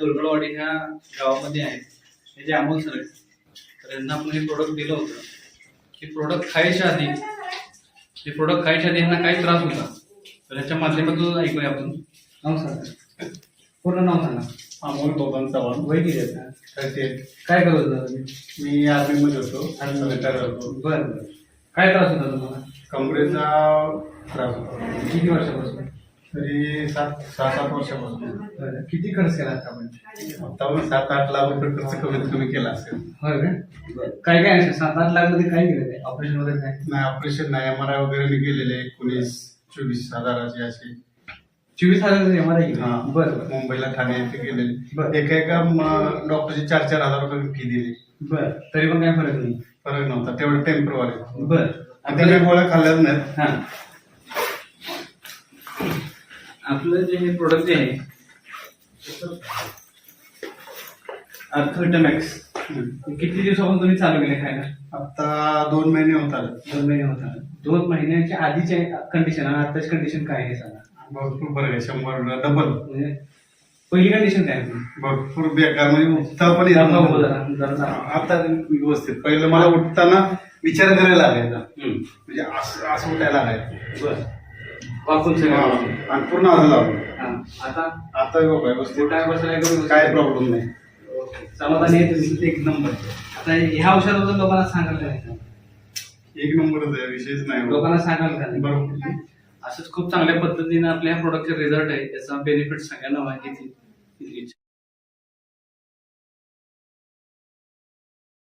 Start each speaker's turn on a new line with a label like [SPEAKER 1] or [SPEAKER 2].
[SPEAKER 1] दुर्गळवाडी ह्या गावामध्ये आहेत, हे जे अमोल सर आहेत. तर यांना आपण हे प्रोडक्ट दिलं होतं. हे प्रोडक्ट खायच्या आधी यांना काही त्रास होता, तर ह्याच्या माध्यमातून ऐकूया आपण. नमस्कार, पूर्ण नाव सांगा.
[SPEAKER 2] अमोल बबन चव्हाण.
[SPEAKER 1] वय किती आहे?
[SPEAKER 2] 38.
[SPEAKER 1] काय करत होता तुम्ही?
[SPEAKER 2] मी आर्मीमध्ये होतो आणि रिटायर होतो.
[SPEAKER 1] बरं, काय त्रास होता तुम्हाला?
[SPEAKER 2] कमरेचा त्रास होता.
[SPEAKER 1] किती वर्षापासून?
[SPEAKER 2] तरी 6-7 वर्षापासून.
[SPEAKER 1] बरं, किती खर्च केला आपण?
[SPEAKER 2] आता मी 7-8 लाख रुपये खर्च कमीत कमी केला असेल.
[SPEAKER 1] होय का? काय काय आहे 7-8 लाख मध्ये काय केलं ते? ऑपरेशन वगैरे काय?
[SPEAKER 2] नाही, ऑपरेशन नाही, MRI वगैरे मी केलेले 19-24 हजाराची अशी.
[SPEAKER 1] 24,000 MRI?
[SPEAKER 2] हा.
[SPEAKER 1] बरं,
[SPEAKER 2] मुंबईला ठाणे येथे केलेले.
[SPEAKER 1] बरं.
[SPEAKER 2] एका डॉक्टरची 4-4 हजार रुपये फी दिली.
[SPEAKER 1] बरं, तरी पण काय फरक नाही?
[SPEAKER 2] फरक नव्हता, तेवढं टेम्परवारी.
[SPEAKER 1] बरं,
[SPEAKER 2] आता काही गोळ्या खाल्ल्याच नाहीत.
[SPEAKER 1] हा, आपलं जे हे प्रोडक्ट जे आहे अर्थोविटामॅक्स, किती दिवसापासून तुम्ही चालू केले खायला?
[SPEAKER 2] आता 2 महिने होत आले.
[SPEAKER 1] 2 महिने होता. 2 महिन्याच्या आधीचे कंडिशन आणि आताची कंडिशन काय आहे सांगा.
[SPEAKER 2] भरपूर फरक आहे, 100 डबल.
[SPEAKER 1] म्हणजे पहिली कंडिशन काय आहे?
[SPEAKER 2] भरपूर बेकार, म्हणजे उठता पण येत नव्हतं. आता व्यवस्थित. पहिलं मला उठताना विचार करायला लागायचा, म्हणजे असं उठायला लागायचं.
[SPEAKER 1] बरं, वाकून सगळं
[SPEAKER 2] आणि पूर्ण असं लावलं. आता व्यवस्थित, काय प्रॉब्लेम नाही.
[SPEAKER 1] समाधानी आहे तुम्ही? एक नंबर. आता ह्या औषधाबद्दल लोकांना सांगायला नाही का?
[SPEAKER 2] एक नंबरच आहे, विषयच नाही.
[SPEAKER 1] लोकांना सांगायला का नाही?
[SPEAKER 2] बरोबर.
[SPEAKER 1] असंच खूप चांगल्या पद्धतीने आपल्या ह्या प्रोडक्टचे रिझल्ट आहे, त्याचा बेनिफिट सगळ्यांना माहिती